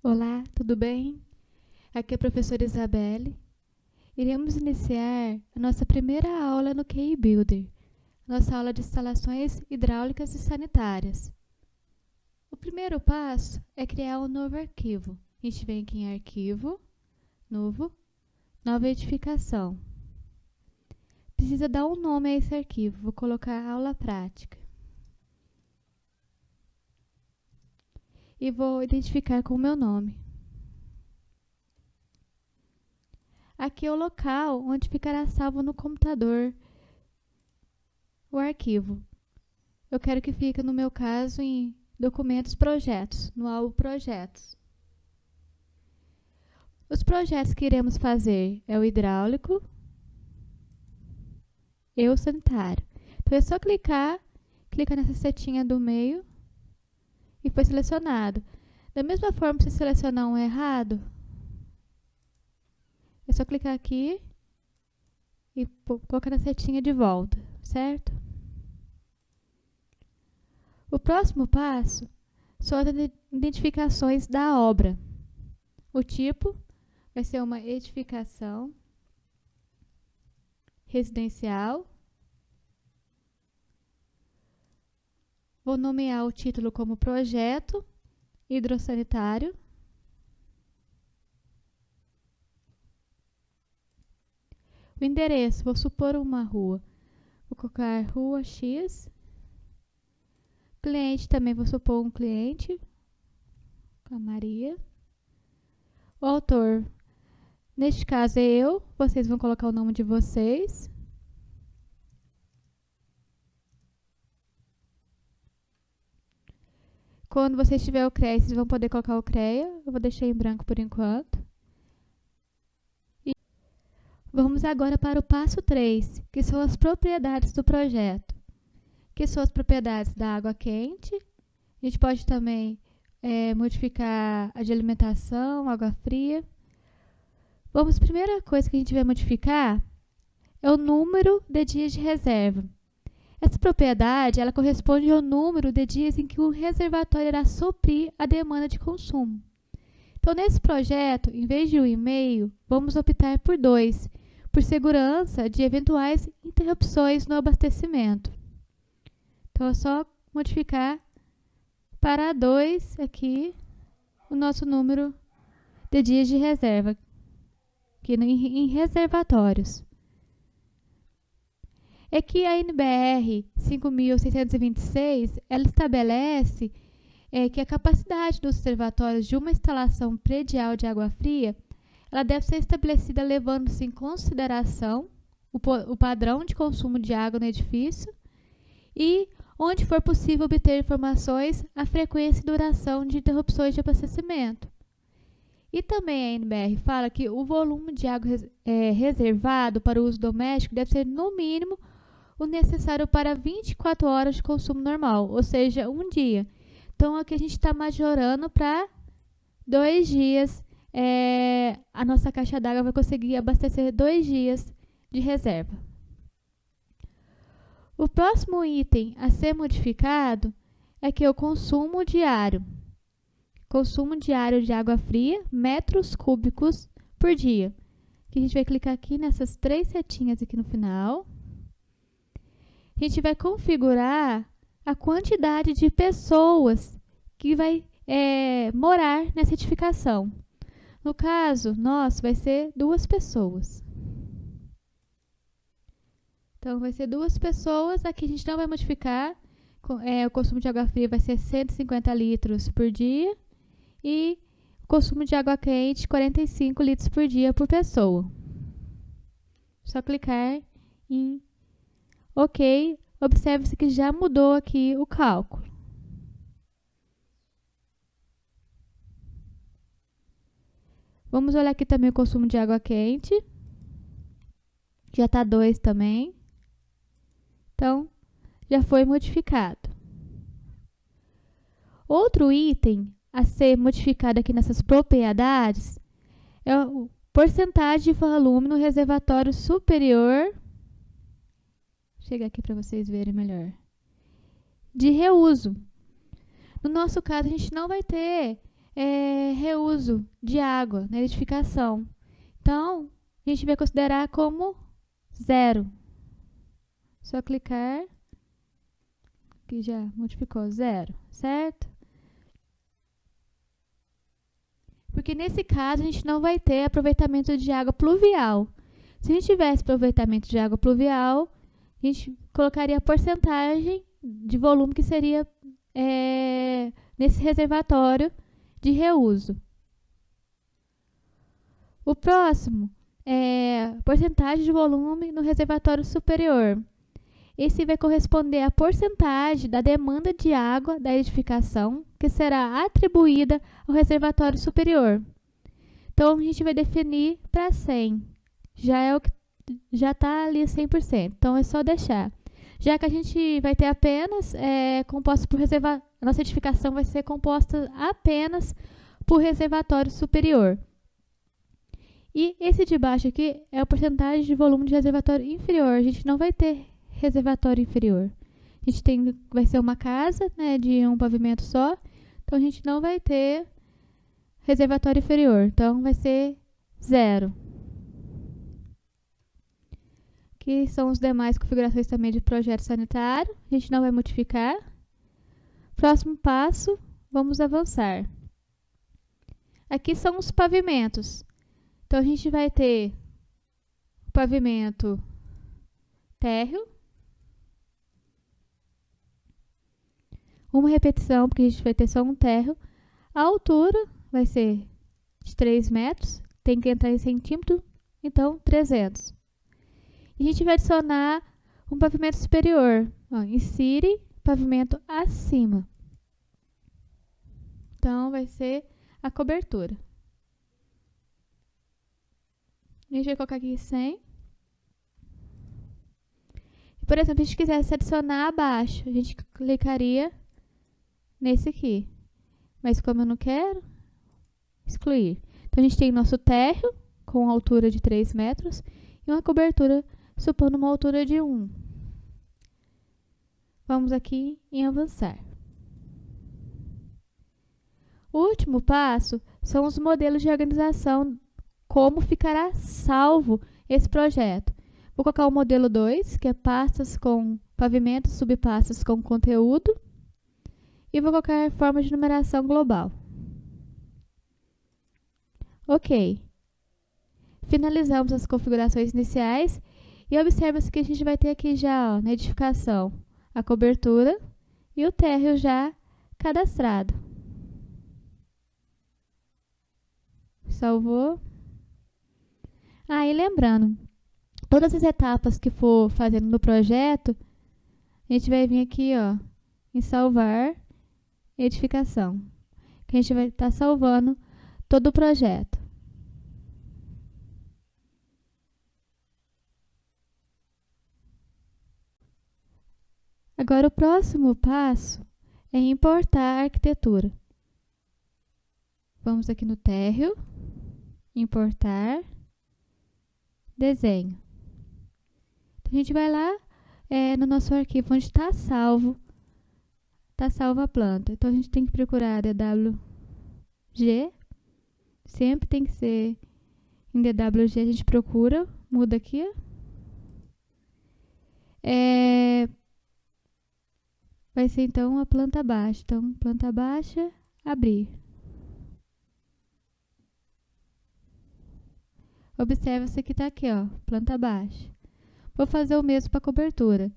Olá, tudo bem? Aqui é a professora Isabelle. Iremos iniciar a nossa primeira aula no QI Builder, nossa aula de instalações hidráulicas e sanitárias. O primeiro passo é criar um novo arquivo. A gente vem aqui em Arquivo, Novo, Nova Edificação. Precisa dar um nome a esse arquivo. Vou colocar Aula Prática. E vou identificar com o meu nome. Aqui é o local onde ficará salvo no computador o arquivo. Eu quero que fique, no meu caso, em Documentos Projetos, no álbum Projetos. Os projetos que iremos fazer é o hidráulico e o sanitário. Então é só clicar nessa setinha do meio e foi selecionado. Da mesma forma, se selecionar um errado, é só clicar aqui e colocar na setinha de volta, certo? O próximo passo são as identificações da obra. O tipo vai ser uma edificação residencial. Vou nomear o título como Projeto Hidrossanitário. O endereço, vou supor uma rua. Vou colocar Rua X. Cliente também, vou supor um cliente. Com a Maria. O autor, neste caso é eu. Vocês vão colocar o nome de vocês. Quando vocês tiverem o CREA, vocês vão poder colocar o CREA. Eu vou deixar em branco por enquanto. E vamos agora para o passo 3, que são as propriedades do projeto. Que são as propriedades da água quente. A gente pode também modificar a de alimentação, água fria. Vamos, a primeira coisa que a gente vai modificar é o número de dias de reserva. Essa propriedade, ela corresponde ao número de dias em que o reservatório irá suprir a demanda de consumo. Então, nesse projeto, em vez de 1,5, vamos optar por 2, por segurança de eventuais interrupções no abastecimento. Então, é só modificar para 2 aqui o nosso número de dias de reserva, aqui em reservatórios. É que a NBR 5626, ela estabelece que a capacidade dos reservatórios de uma instalação predial de água fria, ela deve ser estabelecida levando-se em consideração o padrão de consumo de água no edifício e, onde for possível, obter informações a frequência e duração de interrupções de abastecimento. E também a NBR fala que o volume de água reservado para o uso doméstico deve ser, no mínimo, o necessário para 24 horas de consumo normal, ou seja, um dia. Então, aqui a gente está majorando para 2 dias. A nossa caixa d'água vai conseguir abastecer 2 dias de reserva. O próximo item a ser modificado é que o consumo diário. Consumo diário de água fria, metros cúbicos por dia. Que a gente vai clicar aqui nessas 3 setinhas aqui no final. A gente vai configurar a quantidade de pessoas que vai morar nessa edificação. No caso, nosso vai ser 2 pessoas. Então, vai ser 2 pessoas. Aqui a gente não vai modificar. O consumo de água fria vai ser 150 litros por dia. E o consumo de água quente, 45 litros por dia por pessoa. Só clicar em OK. Observe-se que já mudou aqui o cálculo. Vamos olhar aqui também o consumo de água quente. Já está 2 também. Então, já foi modificado. Outro item a ser modificado aqui nessas propriedades é a porcentagem de volume no reservatório superior. Vou chegar aqui para vocês verem melhor. De reuso. No nosso caso, a gente não vai ter reuso de água na edificação. Então, a gente vai considerar como 0. Só clicar, que já multiplicou 0, certo? Porque nesse caso a gente não vai ter aproveitamento de água pluvial. Se a gente tivesse aproveitamento de água pluvial, a gente colocaria a porcentagem de volume que seria nesse reservatório de reuso. O próximo é porcentagem de volume no reservatório superior. Esse vai corresponder à porcentagem da demanda de água da edificação que será atribuída ao reservatório superior. Então, a gente vai definir para 100. Já está ali 100%. Então, é só deixar. Já que a gente vai ter apenas composto por reservatório, a nossa edificação vai ser composta apenas por reservatório superior. E esse de baixo aqui é a porcentagem de volume de reservatório inferior. A gente não vai ter reservatório inferior. A gente vai ser uma casa, né, de um pavimento só. Então, a gente não vai ter reservatório inferior. Então, vai ser 0. Aqui são as demais configurações também de projeto sanitário. A gente não vai modificar. Próximo passo, vamos avançar. Aqui são os pavimentos. Então, a gente vai ter o pavimento térreo. Uma repetição, porque a gente vai ter só um térreo. A altura vai ser de 3 metros. Tem que entrar em centímetro, então 300. E a gente vai adicionar um pavimento superior. Insire pavimento acima. Então, vai ser a cobertura. A gente vai colocar aqui 100. Por exemplo, se a gente quisesse adicionar abaixo, a gente clicaria nesse aqui. Mas como eu não quero, excluir. Então, a gente tem nosso térreo com altura de 3 metros e uma cobertura supondo uma altura de 1. Vamos aqui em avançar. O último passo são os modelos de organização, como ficará salvo esse projeto. Vou colocar o modelo 2, que é pastas com pavimentos, subpastas com conteúdo. E vou colocar forma de numeração global. Ok. Finalizamos as configurações iniciais. E observa-se que a gente vai ter aqui já, na edificação, a cobertura e o térreo já cadastrado. Salvou. E lembrando, todas as etapas que for fazendo no projeto, a gente vai vir aqui, em salvar edificação, que a gente vai estar salvando todo o projeto. Agora, o próximo passo é importar a arquitetura. Vamos aqui no térreo, importar, desenho. Então, a gente vai lá no nosso arquivo onde está salva a planta. Então, a gente tem que procurar DWG, sempre tem que ser em DWG, a gente procura, muda aqui, vai ser então a planta baixa. Então, planta baixa, abrir. Observa-se que está aqui, planta baixa. Vou fazer o mesmo para a cobertura.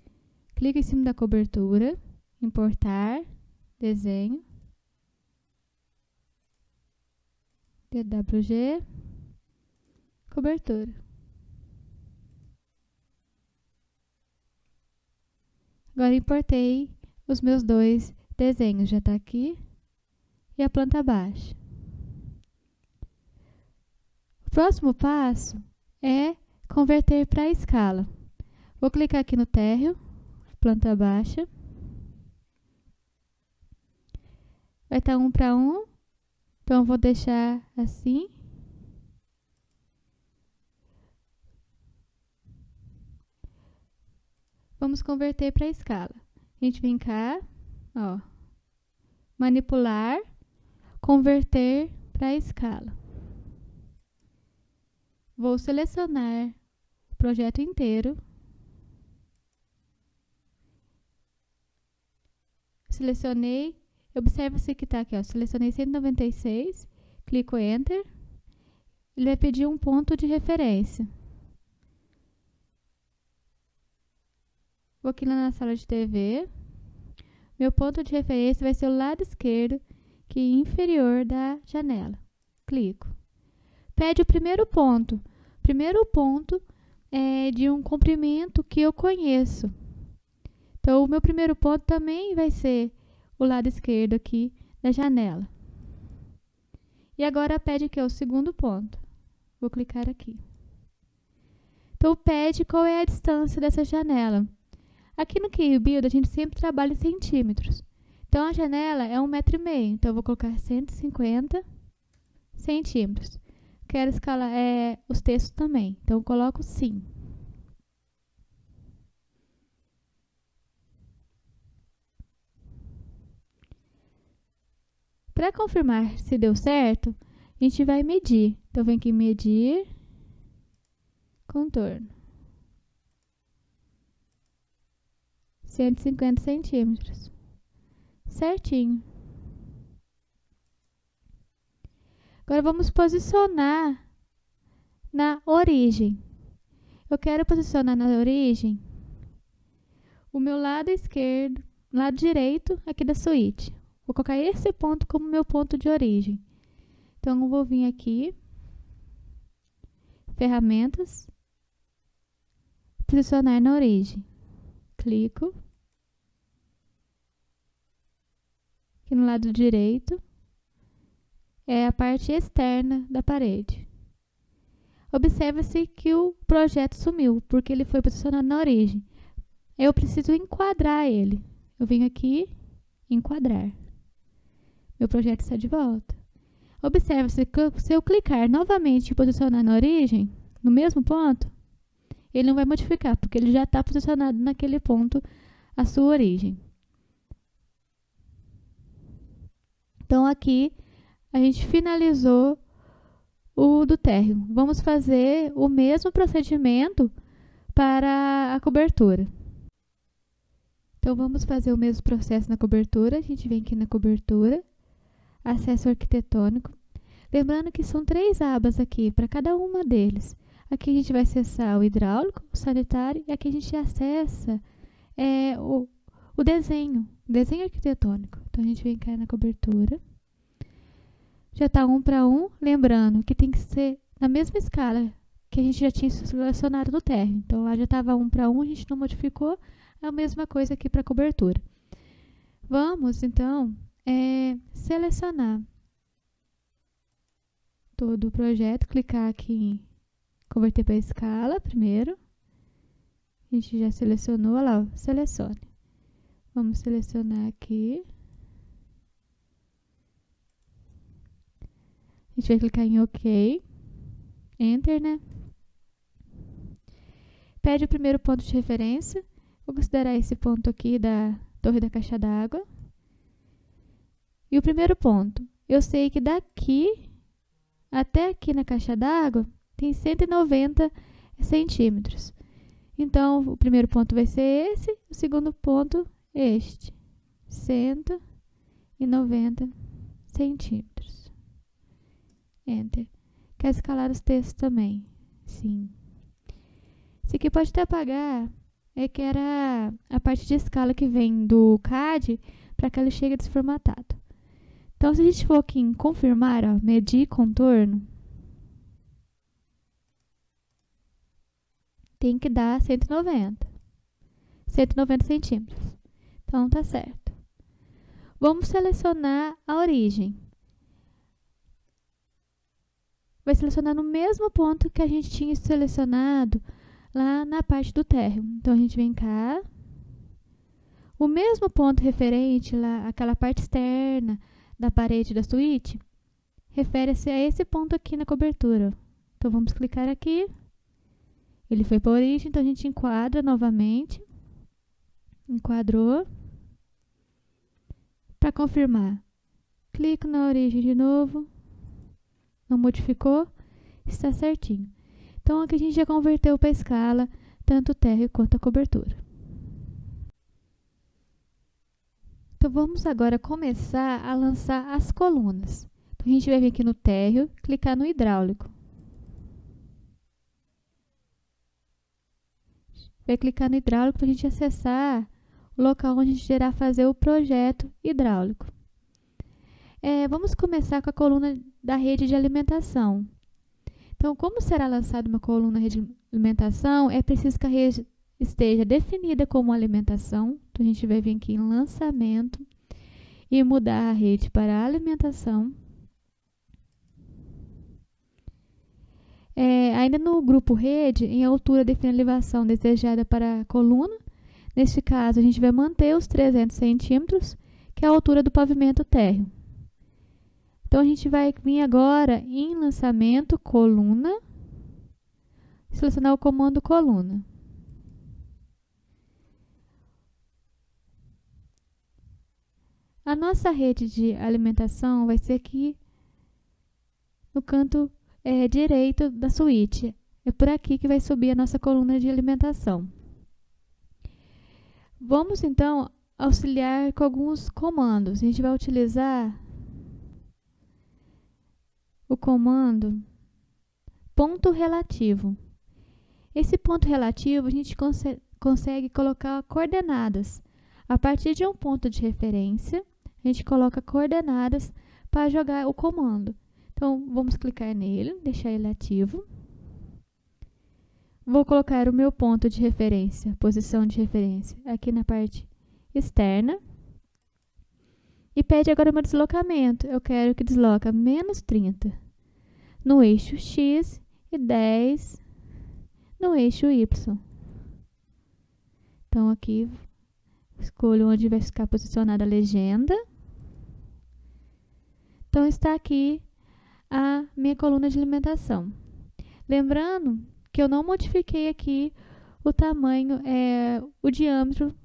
Clica em cima da cobertura, importar, desenho, DWG, cobertura. Agora importei os meus 2 desenhos, já está aqui, e a planta baixa. O próximo passo é converter para a escala. Vou clicar aqui no térreo, planta baixa. Vai estar 1 para 1, então eu vou deixar assim. Vamos converter para a escala. A gente vem cá, manipular, converter para a escala. Vou selecionar o projeto inteiro. Selecionei, observa-se que está aqui, ó, selecionei 196, clico Enter, ele vai pedir um ponto de referência. Vou aqui na sala de TV, meu ponto de referência vai ser o lado esquerdo, que é inferior da janela. Clico. Pede o primeiro ponto. O primeiro ponto é de um comprimento que eu conheço. Então, o meu primeiro ponto também vai ser o lado esquerdo aqui da janela. E agora pede que é o segundo ponto. Vou clicar aqui. Então, pede qual é a distância dessa janela. Aqui no QBuild, a gente sempre trabalha em centímetros. Então, a janela é 1,5 m. Então, eu vou colocar 150 centímetros. Quero escalar os textos também. Então, eu coloco sim. Para confirmar se deu certo, a gente vai medir. Então, vem aqui medir contorno. 150 centímetros. Certinho. Agora, vamos posicionar na origem. Eu quero posicionar na origem o meu lado esquerdo, lado direito aqui da suíte. Vou colocar esse ponto como meu ponto de origem. Então, eu vou vir aqui, ferramentas, posicionar na origem. Clico. Aqui no lado direito é a parte externa da parede. Observa-se que o projeto sumiu, porque ele foi posicionado na origem. Eu preciso enquadrar ele. Eu venho aqui, enquadrar. Meu projeto está de volta. Observe-se que se eu clicar novamente e posicionar na origem, no mesmo ponto, ele não vai modificar, porque ele já está posicionado naquele ponto, a sua origem. Então, aqui, a gente finalizou o do térreo. Vamos fazer o mesmo procedimento para a cobertura. Então, vamos fazer o mesmo processo na cobertura. A gente vem aqui na cobertura, acesso arquitetônico. Lembrando que são 3 abas aqui, para cada uma deles. Aqui a gente vai acessar o hidráulico, o sanitário, e aqui a gente acessa o desenho arquitetônico. Então, a gente vem cá na cobertura. Já está 1 para 1, lembrando que tem que ser na mesma escala que a gente já tinha selecionado no térreo. Então, lá já estava 1 para 1, a gente não modificou. A mesma coisa aqui para a cobertura. Vamos, então, selecionar todo o projeto, clicar aqui em converter para escala primeiro. A gente já selecionou, olha lá, ó, selecione. Vamos selecionar aqui. A gente vai clicar em OK. Enter, né? Pede o primeiro ponto de referência. Vou considerar esse ponto aqui da torre da caixa d'água. E o primeiro ponto, eu sei que daqui até aqui na caixa d'água tem 190 centímetros. Então, o primeiro ponto vai ser esse, o segundo ponto este, 190 centímetros. Enter. Quer escalar os textos também? Sim. Esse aqui pode até apagar. É que era a parte de escala que vem do CAD para que ele chegue desformatado. Então, se a gente for aqui em confirmar, ó, medir contorno, tem que dar 190 centímetros. Então, tá certo. Vamos selecionar a origem. Vai selecionar no mesmo ponto que a gente tinha selecionado lá na parte do térreo. Então, a gente vem cá. O mesmo ponto referente lá, aquela parte externa da parede da suíte, refere-se a esse ponto aqui na cobertura. Então, vamos clicar aqui. Ele foi para a origem, então a gente enquadra novamente. Enquadrou. Para confirmar, Clico na origem de novo. Não modificou? Está certinho. Então, aqui a gente já converteu para a escala, tanto o térreo quanto a cobertura. Então, vamos agora começar a lançar as colunas. Então, a gente vai vir aqui no térreo, clicar no hidráulico. Vai clicar no hidráulico para a gente acessar o local onde a gente irá fazer o projeto hidráulico. Vamos começar com a coluna da rede de alimentação. Então, como será lançada uma coluna rede de alimentação, é preciso que a rede esteja definida como alimentação. Então, a gente vai vir aqui em lançamento e mudar a rede para alimentação. Ainda no grupo rede, em altura define a elevação desejada para a coluna. Neste caso, a gente vai manter os 300 centímetros, que é a altura do pavimento térreo. Então, a gente vai vir agora em lançamento, coluna, selecionar o comando coluna. A nossa rede de alimentação vai ser aqui no canto direito da suíte. É por aqui que vai subir a nossa coluna de alimentação. Vamos, então, auxiliar com alguns comandos. A gente vai utilizar o comando ponto relativo. Esse ponto relativo, a gente consegue colocar coordenadas. A partir de um ponto de referência, a gente coloca coordenadas para jogar o comando. Então, vamos clicar nele, deixar ele ativo. Vou colocar o meu ponto de referência, posição de referência, aqui na parte externa. E pede agora o meu deslocamento. Eu quero que desloca menos 30 no eixo X e 10 no eixo Y. Então, aqui, escolho onde vai ficar posicionada a legenda. Então, está aqui a minha coluna de alimentação. Lembrando que eu não modifiquei aqui o tamanho, o diâmetro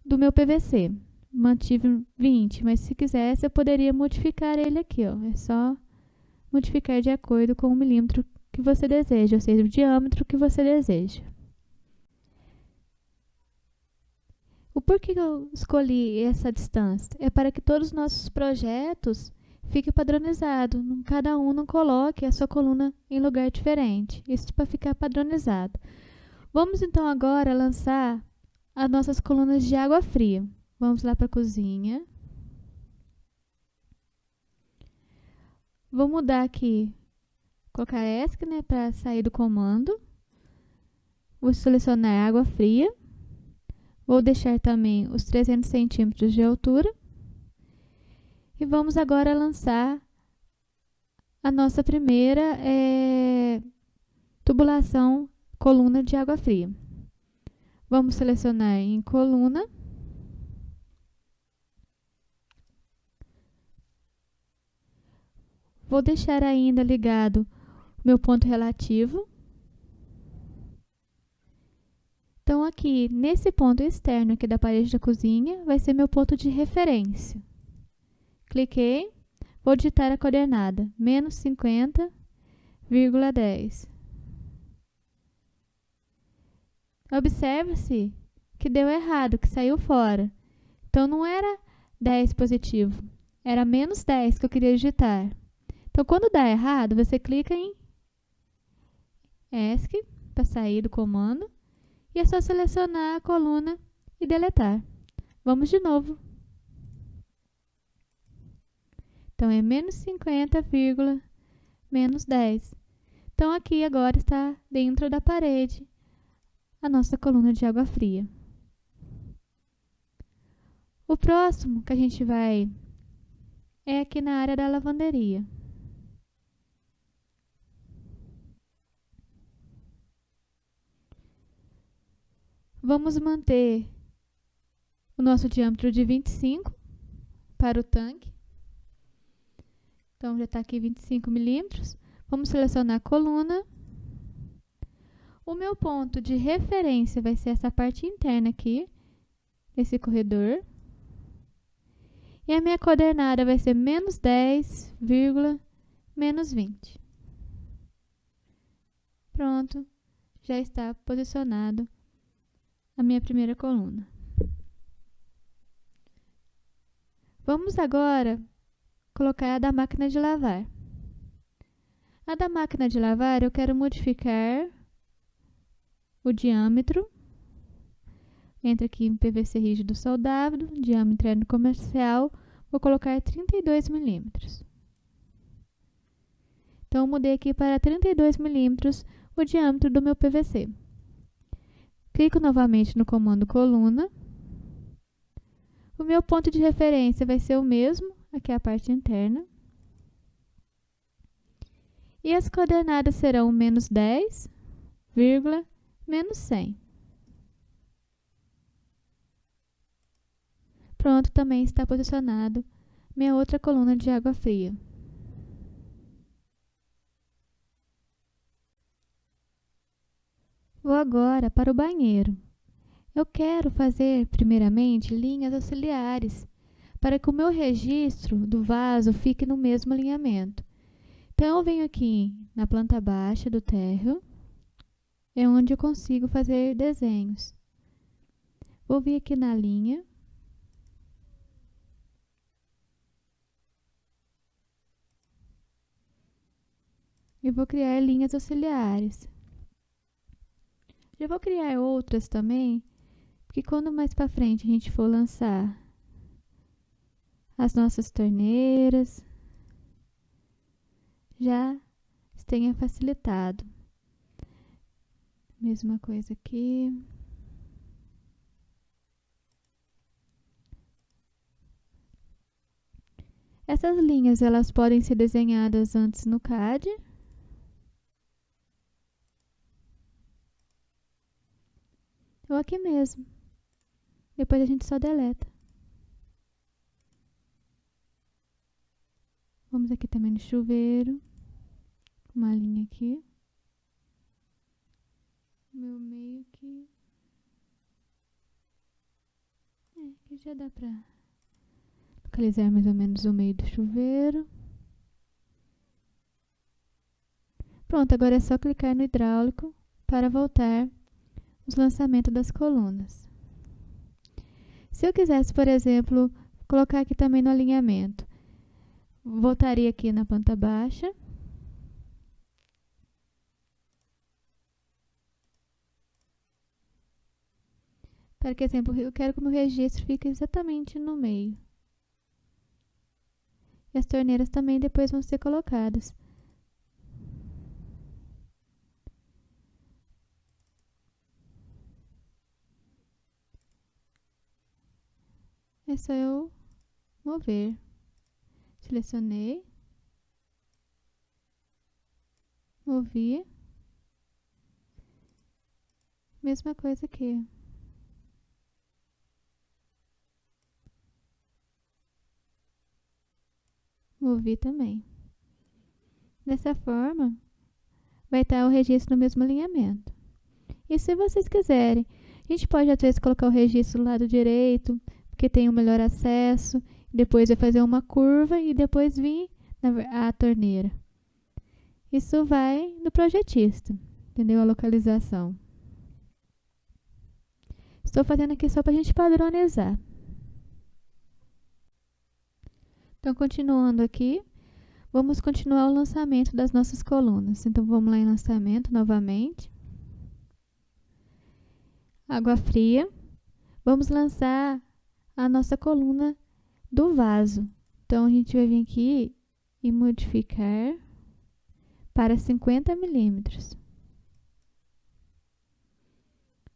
do meu PVC. Mantive 20, mas se quisesse eu poderia modificar ele aqui, ó. É só modificar de acordo com o milímetro que você deseja, ou seja, o diâmetro que você deseja. O porquê que eu escolhi essa distância? É para que todos os nossos projetos fiquem padronizados. Cada um não coloque a sua coluna em lugar diferente. Isso para ficar padronizado. Vamos então agora lançar as nossas colunas de água fria. Vamos lá para a cozinha. Vou mudar aqui, colocar ESC, né, para sair do comando. Vou selecionar água fria. Vou deixar também os 300 centímetros de altura. E vamos agora lançar a nossa primeira tubulação, coluna de água fria. Vamos selecionar em coluna. Vou deixar ainda ligado meu ponto relativo. Então, aqui, nesse ponto externo aqui da parede da cozinha, vai ser meu ponto de referência. Cliquei, vou digitar a coordenada, menos 50,10. Observe-se que deu errado, que saiu fora. Então, não era 10 positivo, era menos 10 que eu queria digitar. Então, quando dá errado, você clica em ESC para sair do comando e é só selecionar a coluna e deletar. Vamos de novo. Então, é menos 50, menos 10. Então, aqui agora está dentro da parede a nossa coluna de água fria. O próximo que a gente vai é aqui na área da lavanderia. Vamos manter o nosso diâmetro de 25 para o tanque. Então, já está aqui 25 milímetros. Vamos selecionar a coluna. O meu ponto de referência vai ser essa parte interna aqui, esse corredor. E a minha coordenada vai ser menos 10, menos 20. Pronto, já está posicionado a minha primeira coluna. Vamos agora colocar a da máquina de lavar. A da máquina de lavar eu quero modificar o diâmetro. Entra aqui em PVC rígido soldável, diâmetro interno comercial, vou colocar 32 milímetros. Então, eu mudei aqui para 32 milímetros o diâmetro do meu PVC. Clico novamente no comando coluna. O meu ponto de referência vai ser o mesmo, aqui é a parte interna. E as coordenadas serão menos 10, menos 100. Pronto, também está posicionado minha outra coluna de água fria. Vou agora para o banheiro. Eu quero fazer, primeiramente, linhas auxiliares, para que o meu registro do vaso fique no mesmo alinhamento. Então, eu venho aqui na planta baixa do térreo, é onde eu consigo fazer desenhos. Vou vir aqui na linha. E vou criar linhas auxiliares. Já vou criar outras também, porque quando mais para frente a gente for lançar as nossas torneiras, já tenha facilitado. Mesma coisa aqui. Essas linhas, elas podem ser desenhadas antes no CAD. Ou aqui mesmo. Depois a gente só deleta. Vamos aqui também no chuveiro. Uma linha aqui. Meu meio aqui. Aqui já dá pra localizar mais ou menos o meio do chuveiro. Pronto, agora é só clicar no hidráulico para voltar os lançamentos das colunas. Se eu quisesse, por exemplo, colocar aqui também no alinhamento, voltaria aqui na planta baixa. Por exemplo, eu quero que o meu registro fique exatamente no meio. E as torneiras também depois vão ser colocadas. É só eu mover. Selecionei. Movi. Mesma coisa aqui. Movi também. Dessa forma, vai estar o registro no mesmo alinhamento. E se vocês quiserem, a gente pode às vezes colocar o registro do lado direito, porque tem um melhor acesso. Depois vai fazer uma curva e depois vir a torneira. Isso vai do projetista, entendeu? A localização. Estou fazendo aqui só para a gente padronizar. Então, continuando aqui, vamos continuar o lançamento das nossas colunas. Então, vamos lá em lançamento novamente. Água fria. Vamos lançar a nossa coluna do vaso. Então, a gente vai vir aqui e modificar para 50 milímetros.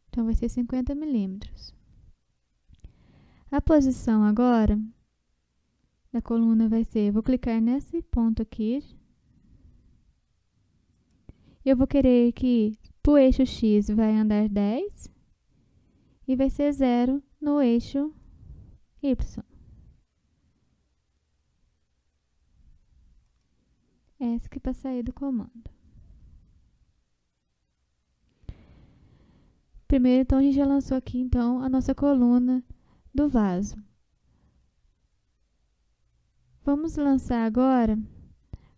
Então, vai ser 50 milímetros. A posição agora da coluna vai ser, vou clicar nesse ponto aqui. Eu vou querer que para o eixo X vai andar 10 e vai ser 0 no eixo Y. ESC para sair do comando. Primeiro, então, a gente já lançou aqui, então, a nossa coluna do vaso. Vamos lançar agora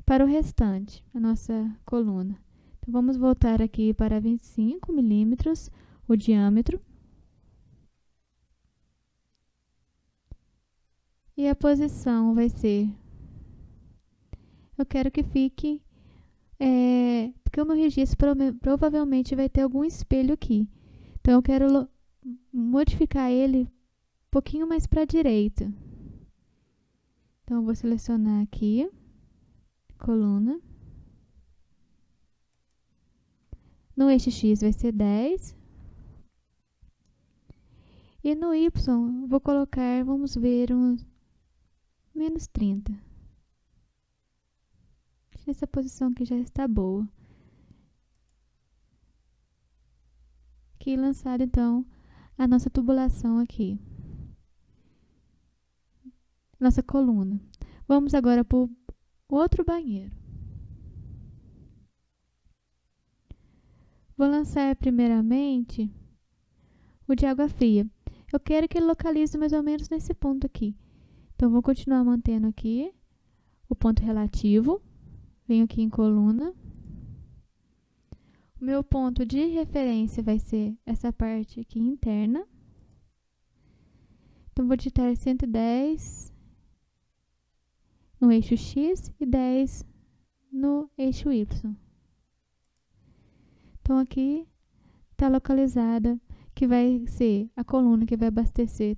para o restante, a nossa coluna. Então, vamos voltar aqui para 25 milímetros, o diâmetro. E a posição vai ser... Eu quero que fique... porque o meu registro provavelmente vai ter algum espelho aqui. Então, eu quero modificar ele um pouquinho mais para a direita. Então, eu vou selecionar aqui, coluna. No eixo X vai ser 10. E no Y, vou colocar, vamos ver, uns menos 30. Essa posição aqui já está boa. Aqui lançada, então, a nossa tubulação aqui. Nossa coluna. Vamos agora para o outro banheiro. Vou lançar primeiramente o de água fria. Eu quero que ele localize mais ou menos nesse ponto aqui. Então, vou continuar mantendo aqui o ponto relativo. Venho aqui em coluna. O meu ponto de referência vai ser essa parte aqui interna. Então, vou digitar 110 no eixo X e 10 no eixo Y. Então, aqui está localizada, que vai ser a coluna que vai abastecer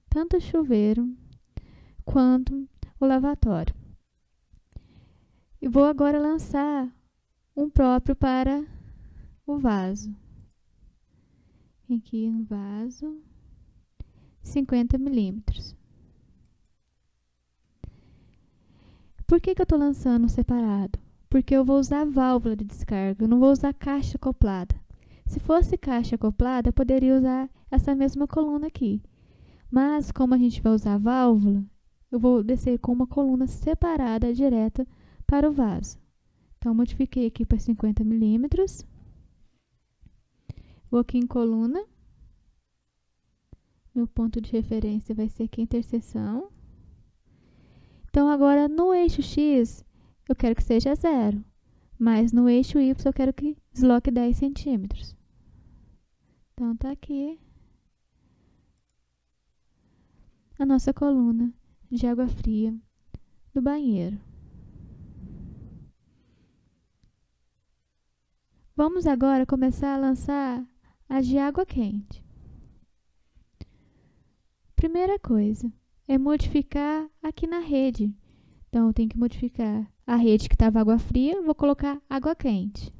tanto o chuveiro quanto o lavatório. E vou agora lançar um próprio para o vaso. Aqui no vaso, 50 milímetros. Por que eu estou lançando separado? Porque eu vou usar válvula de descarga, eu não vou usar caixa acoplada. Se fosse caixa acoplada, eu poderia usar essa mesma coluna aqui. Mas, como a gente vai usar válvula, eu vou descer com uma coluna separada, direta, para o vaso. Então, modifiquei aqui para 50 milímetros. Vou aqui em coluna. Meu ponto de referência vai ser aqui a interseção. Então, agora, no eixo X, eu quero que seja 0. Mas no eixo Y, eu quero que desloque 10 centímetros. Então, tá aqui a nossa coluna de água fria do banheiro. Vamos agora começar a lançar as de água quente. Primeira coisa é modificar aqui na rede. Então, eu tenho que modificar a rede que estava água fria, vou colocar água quente.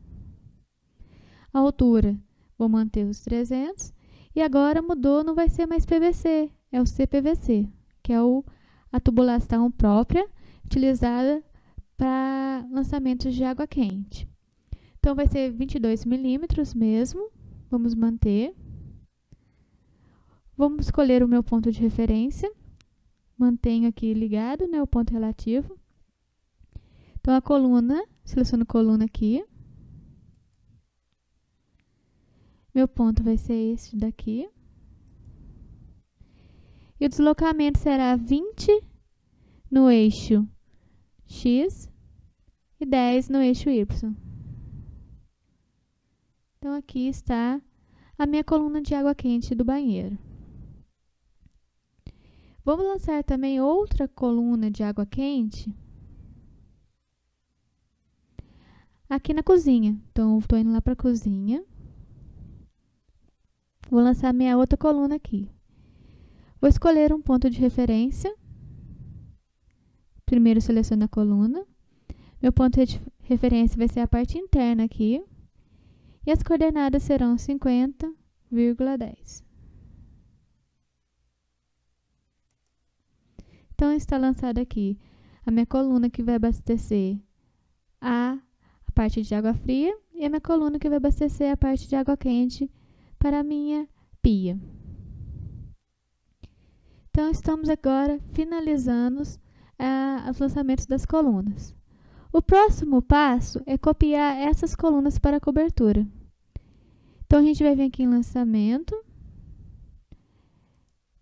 A altura, vou manter os 300. E agora mudou, não vai ser mais PVC, é o CPVC, que é a tubulação própria utilizada para lançamentos de água quente. Então, vai ser 22 milímetros mesmo, vamos manter. Vamos escolher o meu ponto de referência. Mantenho aqui ligado, né, o ponto relativo. Então, a coluna, seleciono coluna aqui. Meu ponto vai ser este daqui. E o deslocamento será 20 no eixo X e 10 no eixo Y. Então, aqui está a minha coluna de água quente do banheiro. Vamos lançar também outra coluna de água quente aqui na cozinha. Então, estou indo lá para a cozinha. Vou lançar minha outra coluna aqui. Vou escolher um ponto de referência. Primeiro seleciono a coluna. Meu ponto de referência vai ser a parte interna aqui. E as coordenadas serão 50,10. Então, está lançada aqui a minha coluna que vai abastecer a parte de água fria e a minha coluna que vai abastecer a parte de água quente para a minha pia. Então, estamos agora finalizando os lançamentos das colunas. O próximo passo é copiar essas colunas para a cobertura. Então, a gente vai vir aqui em lançamento.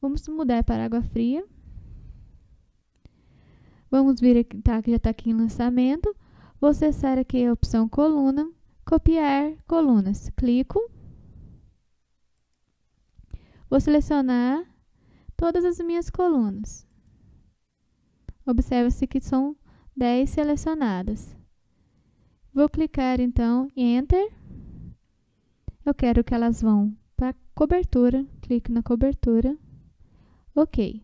Vamos mudar para água fria. Vamos vir aqui, tá, que já está aqui em lançamento. Vou acessar aqui a opção coluna, copiar colunas. Clico. Vou selecionar todas as minhas colunas. Observa-se que são 10 selecionadas. Vou clicar então em Enter. Eu quero que elas vão para a cobertura. Clico na cobertura. OK.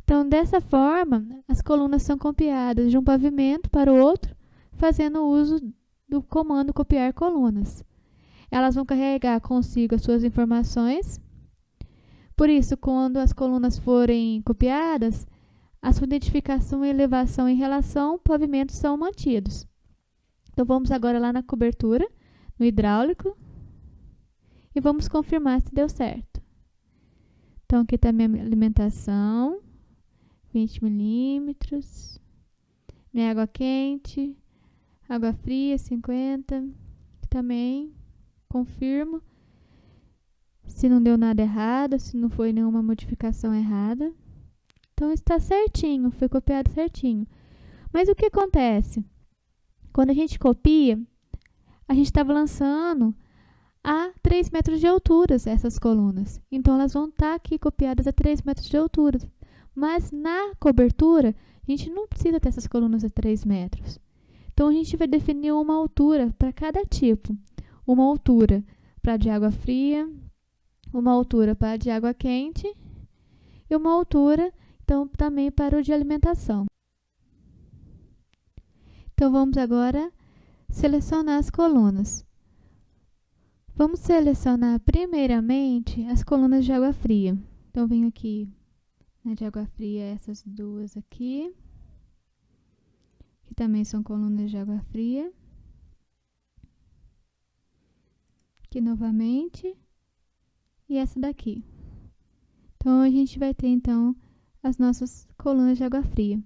Então, dessa forma, as colunas são copiadas de um pavimento para o outro, fazendo uso do comando copiar colunas. Elas vão carregar consigo as suas informações. Por isso, quando as colunas forem copiadas, a sua identificação e elevação em relação ao pavimento são mantidos. Então, vamos agora lá na cobertura, no hidráulico, e vamos confirmar se deu certo. Então, aqui está a minha alimentação, 20 milímetros, minha água quente, água fria, 50, também confirmo se não deu nada errado, se não foi nenhuma modificação errada. Então, está certinho, foi copiado certinho. Mas o que acontece? Quando a gente copia, a gente estava lançando a 3 metros de altura essas colunas. Então, elas vão estar aqui copiadas a 3 metros de altura. Mas na cobertura, a gente não precisa ter essas colunas a 3 metros. Então, a gente vai definir uma altura para cada tipo. Uma altura para de água fria, uma altura para de água quente e uma altura, então, também para o de alimentação. Então, vamos agora selecionar as colunas. Vamos selecionar primeiramente as colunas de água fria. Então, venho aqui na de água fria, essas duas aqui, que também são colunas de água fria. Aqui novamente, e essa daqui. Então, a gente vai ter, então, as nossas colunas de água fria.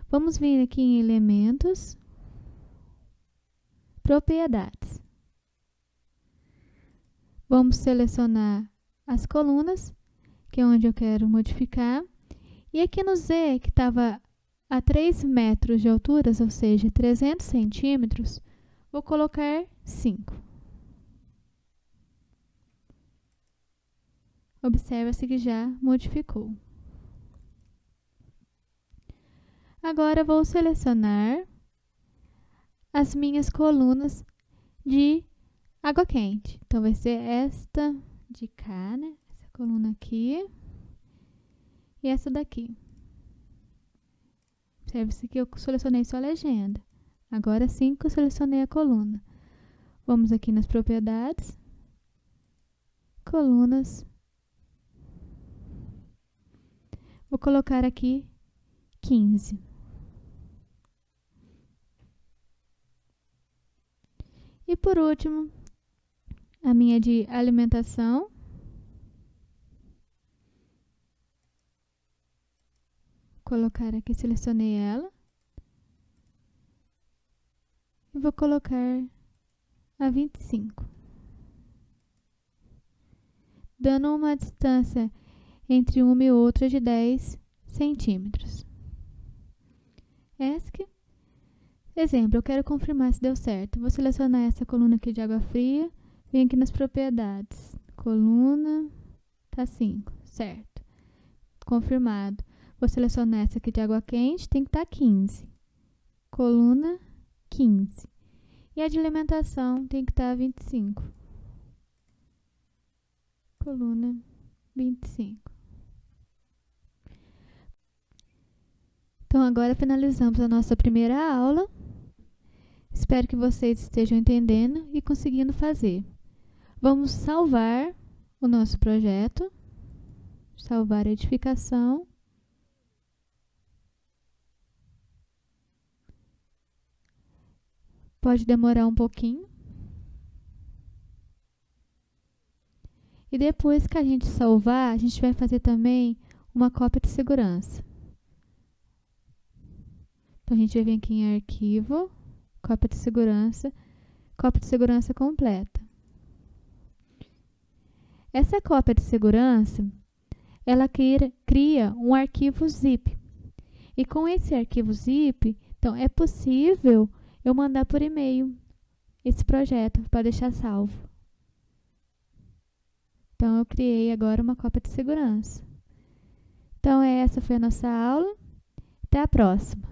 Vamos vir aqui em elementos, propriedades. Vamos selecionar as colunas, que é onde eu quero modificar. E aqui no Z, que estava a 3 metros de altura, ou seja, 300 centímetros, vou colocar 5. Observa-se que já modificou. Agora, vou selecionar as minhas colunas de água quente. Então, vai ser esta de cá, né? Essa coluna aqui. E essa daqui. Observe-se que eu selecionei só a legenda. Agora sim que eu selecionei a coluna. Vamos aqui nas propriedades. Colunas. Vou colocar aqui 15. E por último, a minha de alimentação. Colocar aqui, selecionei ela. E vou colocar a 25. Dando uma distância entre uma e outra de 10 centímetros. ESC. Exemplo, eu quero confirmar se deu certo. Vou selecionar essa coluna aqui de água fria. Venho aqui nas propriedades. Coluna, tá 5, certo. Confirmado. Vou selecionar essa aqui de água quente, tem que estar 15. Coluna, 15. E a de alimentação tem que estar 25. Coluna, 25. Então, agora finalizamos a nossa primeira aula. Espero que vocês estejam entendendo e conseguindo fazer. Vamos salvar o nosso projeto. Salvar a edificação. Pode demorar um pouquinho. E depois que a gente salvar, a gente vai fazer também uma cópia de segurança. Então, a gente vai vir aqui em arquivo, cópia de segurança completa. Essa cópia de segurança, ela cria um arquivo zip. E com esse arquivo zip, então é possível eu mandar por e-mail esse projeto para deixar salvo. Então, eu criei agora uma cópia de segurança. Então, essa foi a nossa aula. Até a próxima!